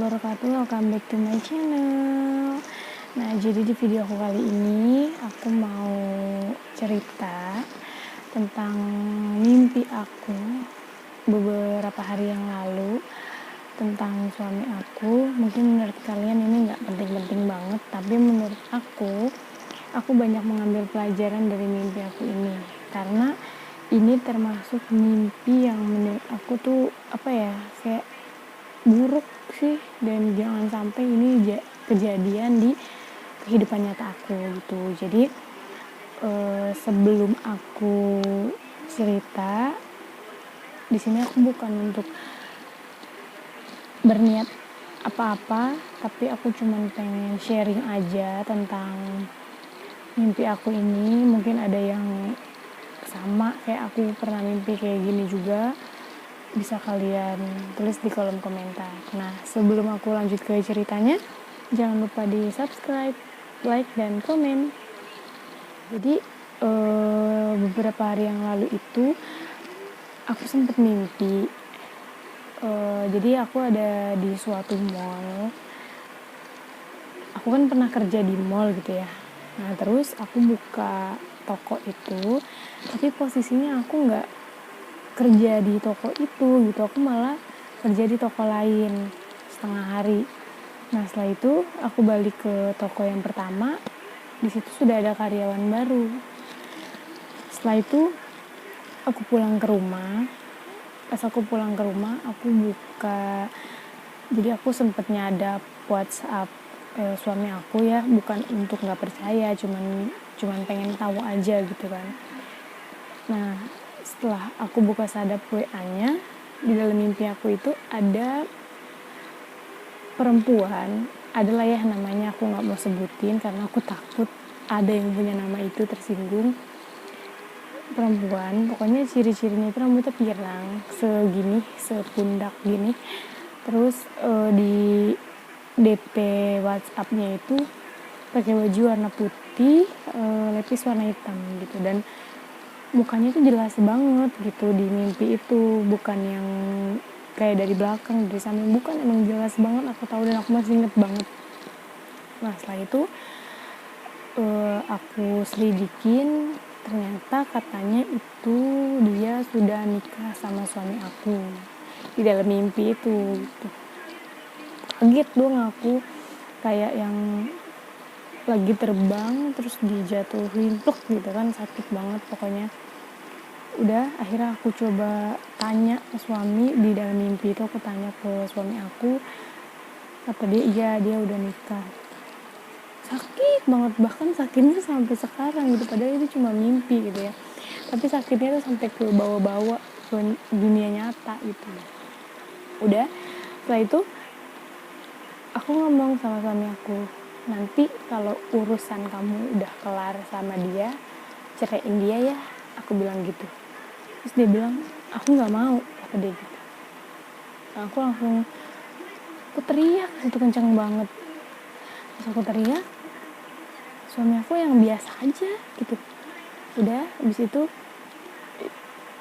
wabarakatuh. Welcome back to my channel. Nah, jadi di video aku kali ini aku mau cerita tentang mimpi aku beberapa hari yang lalu tentang suami aku. Mungkin menurut kalian ini nggak penting-penting banget, tapi menurut aku banyak mengambil pelajaran dari mimpi aku ini, karena ini termasuk mimpi yang menurut aku tuh kayak buruk sih, dan jangan sampai ini kejadian di kehidupan nyata aku gitu. Jadi sebelum aku cerita di sini, aku bukan untuk berniat apa-apa, tapi aku cuman pengen sharing aja tentang mimpi aku ini. Mungkin ada yang sama kayak aku pernah mimpi kayak gini juga, bisa kalian tulis di kolom komentar. Nah, sebelum aku lanjut ke ceritanya, jangan lupa di subscribe, like, dan komen. Jadi beberapa hari yang lalu itu aku sempat mimpi. Jadi aku ada di suatu mall. Aku kan pernah kerja di mall gitu ya. Nah, terus aku buka toko itu, tapi posisinya aku nggak kerja di toko itu gitu, aku malah kerja di toko lain setengah hari. Nah, setelah itu aku balik ke toko yang pertama. Di situ sudah ada karyawan baru. Setelah itu aku pulang ke rumah. Pas aku pulang ke rumah, aku buka, jadi aku sempet nyadap WhatsApp suami aku ya, bukan untuk nggak percaya, cuman pengen tahu aja gitu kan. Nah, setelah aku buka sadap WA-nya, di dalam mimpi aku itu ada perempuan, adalah ya namanya aku nggak mau sebutin karena aku takut ada yang punya nama itu tersinggung. Perempuan, pokoknya ciri-cirinya itu rambutnya pirang, segini, sepundak gini. Terus di DP WhatsApp-nya itu pakai baju warna putih, lepis warna hitam gitu, dan mukanya itu jelas banget gitu di mimpi itu, bukan yang kayak dari belakang, dari samping, bukan, emang jelas banget, aku tahu dan aku masih inget banget. Nah, setelah itu aku selidikin, ternyata katanya itu dia sudah nikah sama suami aku di dalam mimpi itu gitu. Kaget dong aku, kayak yang lagi terbang terus dijatuhin pluk gitu kan, sakit banget pokoknya. Udah, akhirnya aku coba tanya ke suami di dalam mimpi itu. Aku tanya ke suami aku, kata dia iya, dia udah nikah. Sakit banget, bahkan sakitnya sampai sekarang gitu, padahal itu cuma mimpi gitu ya, tapi sakitnya tuh sampai ke bawa-bawa ke dunia nyata gitu. Udah, setelah itu aku ngomong sama suami aku, nanti kalau urusan kamu udah kelar sama dia, ceraiin dia ya, aku bilang gitu. Terus dia bilang, aku nggak mau, kata dia gitu. Nah, aku teriak itu kencang banget. Terus aku teriak, suami aku yang biasa aja gitu. Udah, habis itu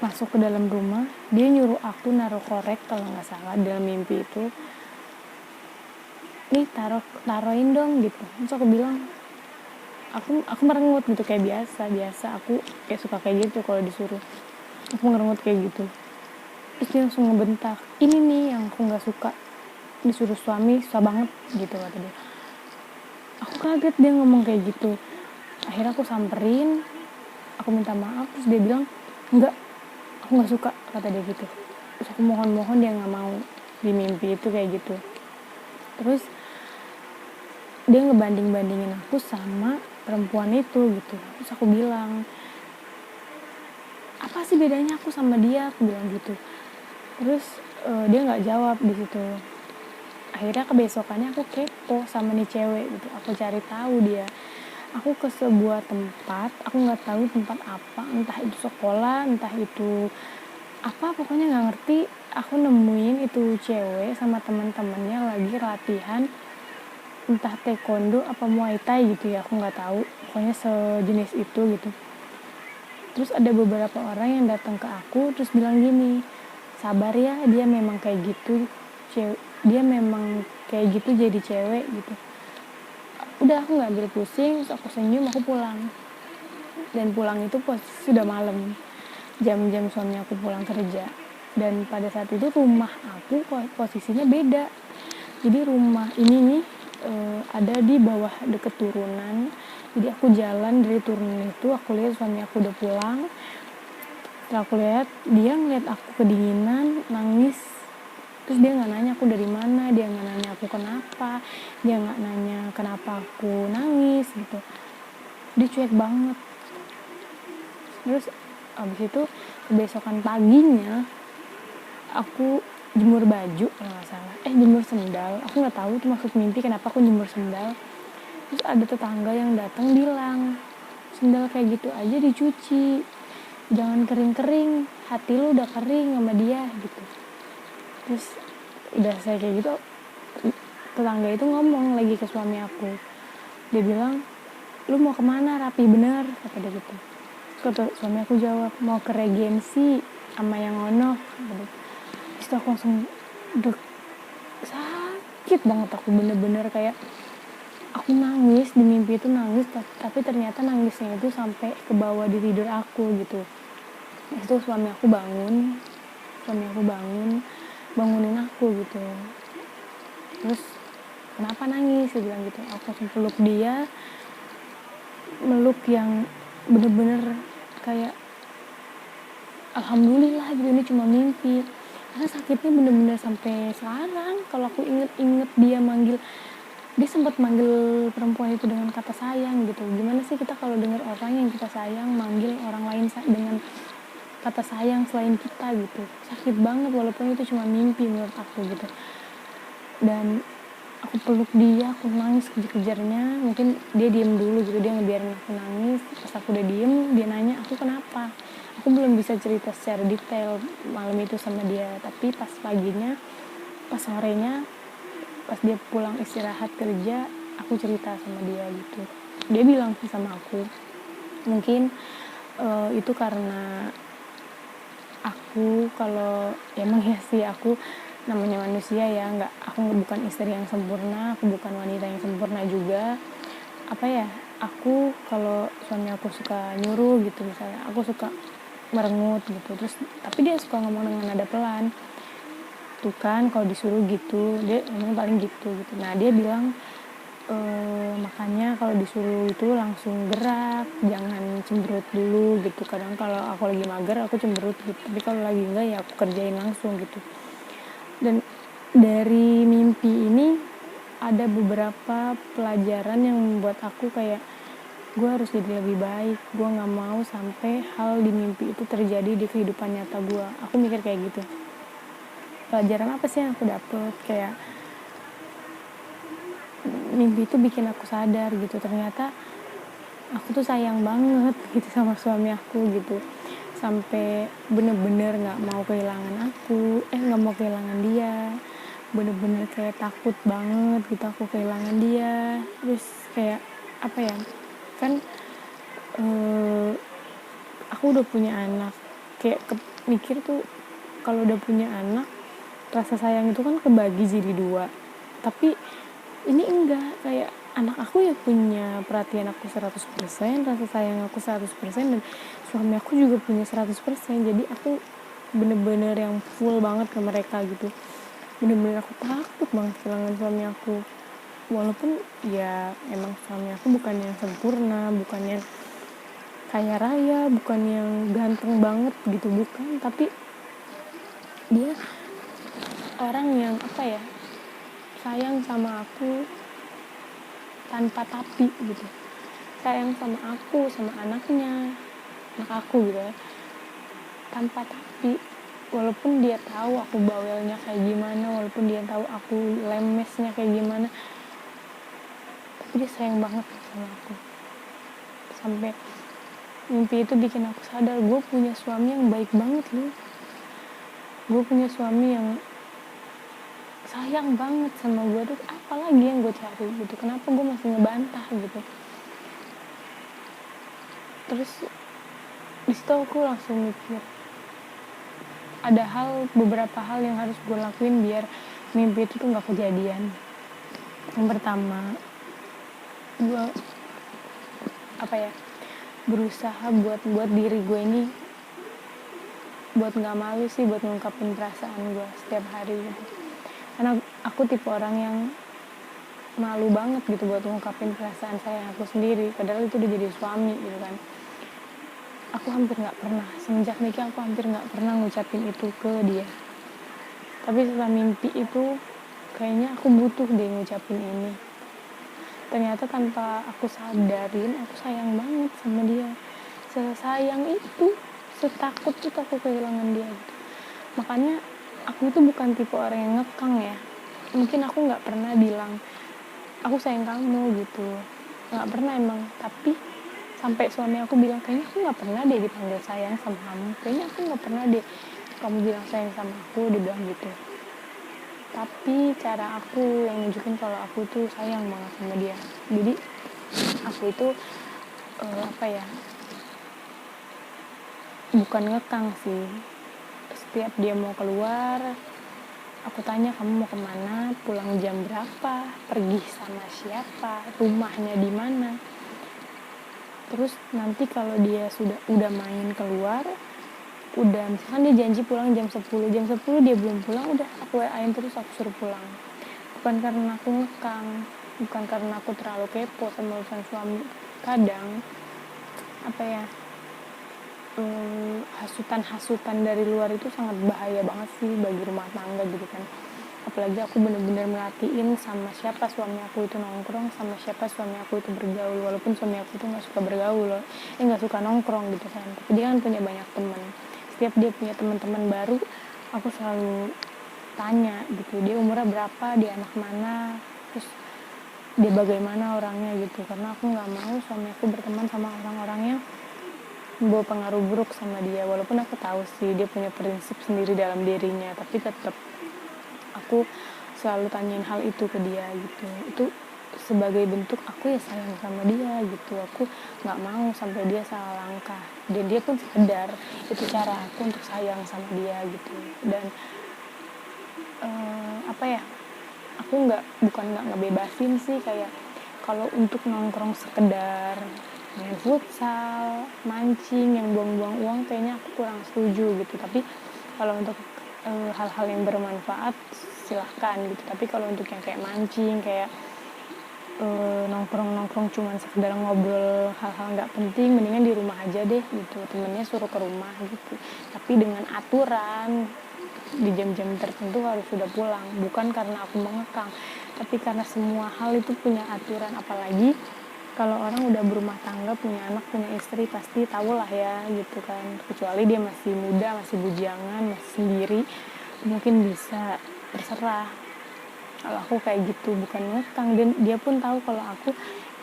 masuk ke dalam rumah, dia nyuruh aku naruh korek kalau nggak salah dalam mimpi itu. Nih, taruhin dong gitu. Terus aku bilang, aku merengut gitu kayak biasa aku kayak suka kayak gitu kalau disuruh. Aku merengut kayak gitu. Terus dia langsung ngebentak, ini nih yang aku nggak suka, disuruh suami susah banget gitu, kata dia. Aku kaget dia ngomong kayak gitu. Akhirnya aku samperin, aku minta maaf. Terus dia bilang, enggak, aku nggak suka, kata dia gitu. Terus aku mohon dia nggak mau, di mimpi itu kayak gitu. Terus dia ngebanding-bandingin aku sama perempuan itu gitu. Terus aku bilang, apa sih bedanya aku sama dia, aku bilang gitu. Terus dia nggak jawab di situ. Akhirnya kebesokannya aku kepo sama nih cewek gitu, aku cari tahu dia. Aku ke sebuah tempat, aku nggak tahu tempat apa, entah itu sekolah, entah itu apa, pokoknya nggak ngerti. Aku nemuin itu cewek sama teman-temannya lagi latihan, entah taekwondo apa muay thai gitu ya, aku nggak tahu, pokoknya sejenis itu gitu. Terus ada beberapa orang yang datang ke aku terus bilang gini, sabar ya, dia memang kayak gitu, dia memang kayak gitu jadi cewek gitu. Udah aku nggak ambil pusing, terus aku senyum, aku pulang. Dan pulang itu posisi sudah malam, jam-jam suami aku pulang kerja. Dan pada saat itu rumah aku posisinya beda. Jadi rumah ini nih ada di bawah deket turunan. Jadi aku jalan dari turunan itu, aku lihat suami aku udah pulang. Setelah aku lihat, dia ngeliat aku kedinginan, nangis. Terus dia nggak nanya aku dari mana, dia nggak nanya aku kenapa, dia nggak nanya kenapa aku nangis gitu. Dia cuek banget. Terus abis itu kebesokan paginya aku jemur baju kalau nggak salah, jemur sendal. Aku nggak tahu itu maksud mimpi kenapa aku jemur sendal. Terus ada tetangga yang datang bilang, sendal kayak gitu aja dicuci, jangan kering-kering, hati lu udah kering sama dia gitu. Terus udah saya kayak gitu, tetangga itu ngomong lagi ke suami aku, dia bilang, lu mau kemana, rapi bener, kata dia gitu. Kata suami aku jawab, mau ke Regensi sama yang ono. Terus aku langsung sakit banget, aku bener-bener kayak aku nangis di mimpi itu, nangis tapi ternyata nangisnya itu sampai ke bawah di tidur aku gitu. Itu suami aku bangunin aku gitu. Terus kenapa nangis, dia bilang gitu. Aku langsung peluk dia, meluk yang bener-bener kayak alhamdulillah gitu, ini cuma mimpi. Karena sakitnya bener-bener sampai sekarang. Kalau aku inget dia sempat manggil perempuan itu dengan kata sayang gitu. Gimana sih kita kalau dengar orang yang kita sayang manggil orang lain dengan kata sayang selain kita gitu. Sakit banget walaupun itu cuma mimpi menurut aku gitu. Dan aku peluk dia, aku nangis kejar-kejarnya. Mungkin dia diem dulu gitu, dia ngebiarin aku nangis. Pas aku udah diem, dia nanya aku kenapa. Aku belum bisa cerita secara detail malam itu sama dia, tapi pas paginya, pas sorenya, pas dia pulang istirahat kerja, aku cerita sama dia gitu. Dia bilang sih sama aku, mungkin itu karena aku, kalau emang ya sih aku namanya manusia ya, aku bukan istri yang sempurna, aku bukan wanita yang sempurna juga. Apa ya, aku kalau suami aku suka nyuruh gitu, misalnya aku suka merengut gitu, terus tapi dia suka ngomong dengan nada pelan. Tuh kan kalau disuruh gitu, dia ngomong paling gitu. Nah dia bilang makanya kalau disuruh itu langsung gerak, jangan cemberut dulu gitu. Kadang kalau aku lagi mager aku cemberut gitu, tapi kalau lagi enggak ya aku kerjain langsung gitu. Dan dari mimpi ini ada beberapa pelajaran yang membuat aku kayak gue harus jadi lebih baik, gue nggak mau sampai hal di mimpi itu terjadi di kehidupan nyata gue. Aku mikir kayak gitu, pelajaran apa sih yang aku dapet, kayak mimpi itu bikin aku sadar gitu, ternyata aku tuh sayang banget gitu sama suami aku gitu, sampai bener-bener nggak mau kehilangan dia, bener-bener kayak takut banget gitu aku kehilangan dia. Terus kayak apa ya, kan aku udah punya anak, kayak mikir tuh kalau udah punya anak rasa sayang itu kan kebagi jadi dua. Tapi ini enggak, kayak anak aku ya punya perhatian aku 100%, rasa sayang aku 100%, dan suami aku juga punya 100%. Jadi aku bener-bener yang full banget ke mereka gitu. Bener-bener aku takut banget kehilangan suami aku. Walaupun ya emang suami aku bukan yang sempurna, bukan yang kaya raya, bukan yang ganteng banget gitu, bukan. Tapi dia orang yang apa ya, sayang sama aku tanpa tapi gitu, sayang sama aku, sama anak aku gitu ya, tanpa tapi. Walaupun dia tahu aku bawelnya kayak gimana, walaupun dia tahu aku lemesnya kayak gimana, tapi dia sayang banget sama aku. Sampai mimpi itu bikin aku sadar, gue punya suami yang baik banget loh, gue punya suami yang sayang banget sama gue. Tuh apalagi yang gue cari gitu, kenapa gue masih ngebantah gitu. Terus di situ aku langsung mikir, ada beberapa hal yang harus gue lakuin biar mimpi itu tuh nggak kejadian. Yang pertama, gue berusaha buat diri gue ini buat nggak malu sih, buat ngungkapin perasaan gue setiap hari gitu. Karena aku tipe orang yang malu banget gitu buat ngungkapin perasaan sayang aku sendiri, padahal itu udah jadi suami gitu kan. Aku hampir nggak pernah, semenjak nikah aku hampir nggak pernah ngucapin itu ke dia. Tapi setelah mimpi itu kayaknya aku butuh deh ngucapin ini. Ternyata tanpa aku sadarin, aku sayang banget sama dia. Sesayang itu, setakut itu aku kehilangan dia gitu. Makanya aku itu bukan tipe orang yang ngekang ya. Mungkin aku nggak pernah bilang aku sayang kamu gitu, nggak pernah emang. Tapi sampai suami aku bilang, kayaknya aku nggak pernah deh dipanggil sayang sama kamu, kayaknya aku nggak pernah deh kamu bilang sayang sama aku, dia bilang gitu. Tapi cara aku yang nunjukin kalau aku tuh sayang banget sama dia. Jadi aku itu bukan ngekang sih. Setiap dia mau keluar, aku tanya, kamu mau kemana, pulang jam berapa, pergi sama siapa, rumahnya di mana. Terus nanti kalau dia udah main keluar, udah misalkan dia janji pulang jam 10 dia belum pulang, udah aku WA-in terus, aku suruh pulang. Bukan karena aku ngekang, bukan karena aku terlalu kepo sama urusan suami. Kadang hasutan dari luar itu sangat bahaya banget sih bagi rumah tangga gitu kan. Apalagi aku bener-bener merhatiin sama siapa suami aku itu nongkrong, sama siapa suami aku itu bergaul. Walaupun suami aku itu nggak suka bergaul loh, nggak suka nongkrong gitu kan, tapi dia kan punya banyak teman. Setiap dia punya teman-teman baru, aku selalu tanya gitu, dia umurnya berapa, dia anak mana, terus dia bagaimana orangnya gitu. Karena aku nggak mau suami aku berteman sama orang-orang yang membawa pengaruh buruk sama dia. Walaupun aku tahu sih dia punya prinsip sendiri dalam dirinya, tapi tetap aku selalu tanyain hal itu ke dia gitu. Itu sebagai bentuk aku ya sayang sama dia gitu. Aku nggak mau sampai dia salah langkah, dan dia pun sadar itu cara aku untuk sayang sama dia gitu. Dan aku bukan nggak ngebebasin sih, kayak kalau untuk nongkrong sekedar main futsal, mancing yang buang-buang uang, kayaknya aku kurang setuju gitu. Tapi kalau untuk hal-hal yang bermanfaat silahkan gitu. Tapi kalau untuk yang kayak mancing, kayak nongkrong cuman sekedar ngobrol hal-hal nggak penting, mendingan di rumah aja deh gitu. Temennya suruh ke rumah gitu, tapi dengan aturan di jam-jam tertentu harus sudah pulang. Bukan karena aku mengekang, tapi karena semua hal itu punya aturan. Apalagi kalau orang udah berumah tangga, punya anak, punya istri, pasti tahu lah ya gitu kan. Kecuali dia masih muda, masih bujangan, masih sendiri, mungkin bisa terserah. Kalau aku kayak gitu bukan ngekang, dan dia pun tahu kalau aku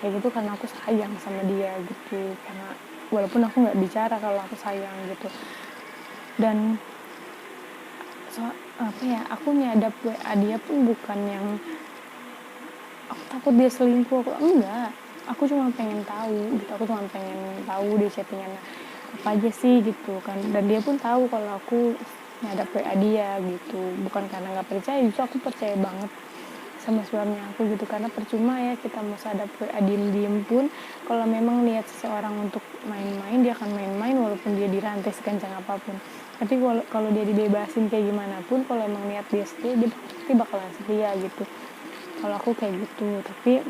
kayak gitu karena aku sayang sama dia gitu. Karena walaupun aku nggak bicara kalau aku sayang gitu. Dan aku nyadap WA dia pun bukan yang aku takut dia selingkuh, aku cuma pengen tahu gitu. Aku cuma pengen tahu dia chattingan apa aja sih gitu kan. Dan dia pun tahu kalau aku nyadap WA dia gitu. Bukan karena nggak percaya, justru aku percaya banget sama suami aku gitu. Karena percuma ya kita mau sadap WA diem-diem pun, kalau memang niat seseorang untuk main-main, dia akan main-main walaupun dia dirantai sekencang apapun. Tapi kalau dia dibebasin kayak gimana pun, kalau emang niat dia setia, dia pasti bakalan setia gitu. Kalau aku kayak gitu. Tapi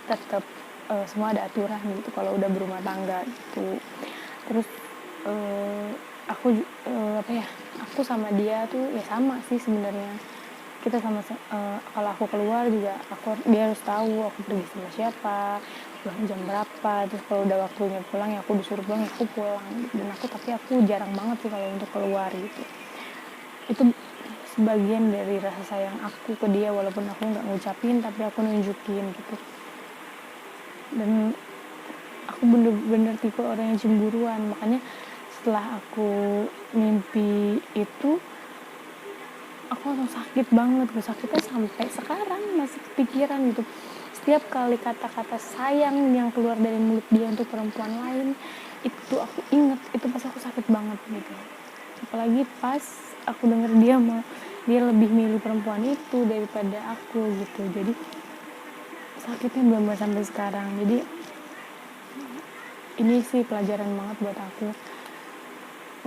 tetap semua ada aturan gitu kalau udah berumah tangga gitu. Terus aku sama dia tuh ya sama sih sebenarnya. Kita sama kalau aku keluar juga dia harus tahu aku pergi sama siapa, pulang jam berapa. Terus kalau udah waktunya pulang ya aku disuruh pulang, ya aku pulang. Dan tapi aku jarang banget sih kalau untuk keluar gitu. Itu sebagian dari rasa sayang aku ke dia, walaupun aku nggak ngucapin tapi aku nunjukin gitu. Dan aku bener-bener tipe orang yang cemburuan. Makanya setelah aku mimpi itu, aku langsung sakit banget. Sakitnya sampai sekarang masih kepikiran gitu. Setiap kali kata-kata sayang yang keluar dari mulut dia untuk perempuan lain, itu aku inget, itu pas aku sakit banget gitu. Apalagi pas aku denger dia mau dia lebih milih perempuan itu daripada aku gitu. Jadi sakitnya belum sampai sekarang. Jadi ini sih pelajaran banget buat aku.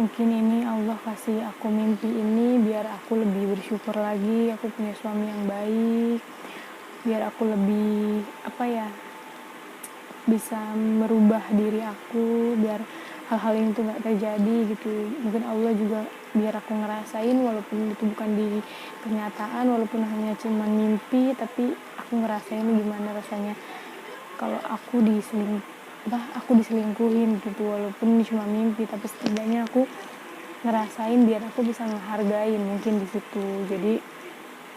Mungkin ini Allah kasih aku mimpi ini biar aku lebih bersyukur lagi, aku punya suami yang baik, biar aku lebih bisa merubah diri aku, biar hal-hal ini tuh gak terjadi gitu. Mungkin Allah juga biar aku ngerasain walaupun itu bukan di kenyataan, walaupun hanya cuma mimpi, tapi aku ngerasain gimana rasanya kalau aku diselingkuhin gitu, walaupun ini cuma mimpi, tapi setidaknya aku ngerasain biar aku bisa ngehargain mungkin di situ. Jadi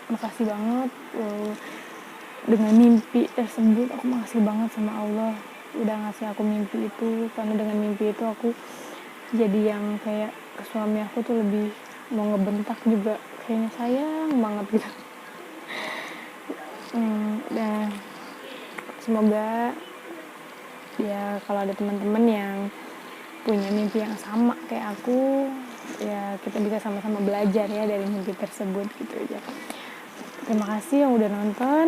makasih banget dengan mimpi tersebut. Aku makasih banget sama Allah udah ngasih aku mimpi itu, karena dengan mimpi itu aku jadi yang kayak ke suami aku tuh lebih mau ngebentak juga, kayaknya sayang banget gitu. Dan semoga ya kalau ada teman-teman yang punya mimpi yang sama kayak aku, ya kita bisa sama-sama belajar ya dari mimpi tersebut gitu aja. Terima kasih yang udah nonton.